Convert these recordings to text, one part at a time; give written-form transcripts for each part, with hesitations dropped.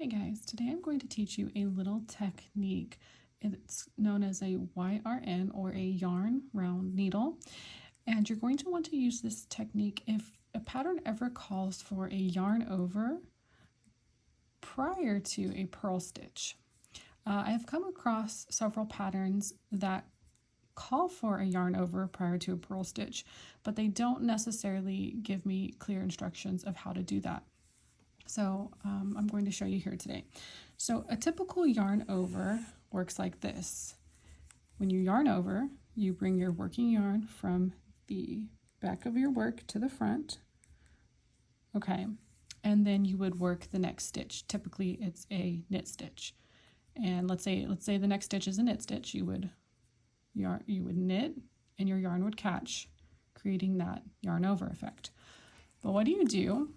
Hey guys, today I'm going to teach you a little technique. It's known as a YRN or a yarn round needle. And you're going to want to use this technique if a pattern ever calls for a yarn over prior to a purl stitch. I have come across several patterns that call for a yarn over prior to a purl stitch, but they don't necessarily give me clear instructions of how to do that. So I'm going to show you here today. So a typical yarn over works like this. When you yarn over, you bring your working yarn from the back of your work to the front. Okay, and then you would work the next stitch. Typically it's a knit stitch. And let's say the next stitch is a knit stitch. You would knit and your yarn would catch, creating that yarn over effect. But what do you do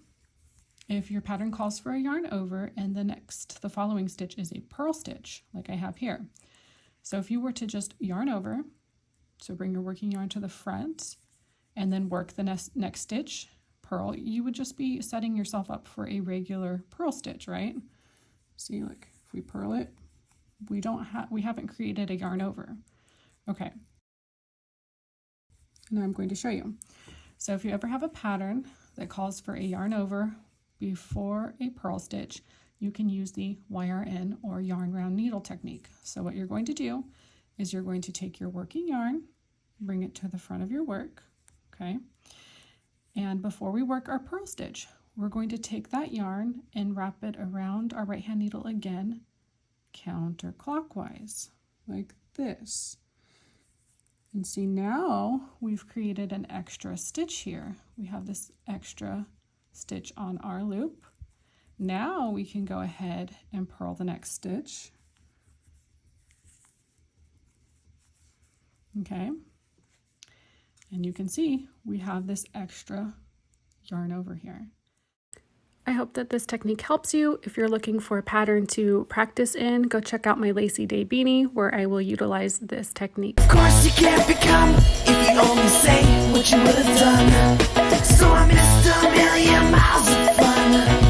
if your pattern calls for a yarn over and the following stitch is a purl stitch, like I have here? So if you were to just yarn over, so bring your working yarn to the front and then work the next stitch, purl, you would just be setting yourself up for a regular purl stitch, right? See, like if we purl it, we haven't created a yarn over. Okay. Now I'm going to show you. So if you ever have a pattern that calls for a yarn over before a purl stitch, you can use the YRN or yarn round needle technique. So what you're going to do is you're going to take your working yarn, bring it to the front of your work, okay? And before we work our purl stitch, we're going to take that yarn and wrap it around our right hand needle again, counterclockwise, like this. And see, now we've created an extra stitch here. We have this extra stitch on our loop. Now we can go ahead and purl the next stitch. Okay. And you can see we have this extra yarn over here. I hope that this technique helps you. If you're looking for a pattern to practice in, go check out my Lacy Day Beanie where I will utilize this technique. Of course you can't become if you only say what you would have done. So I missed a million miles of fun.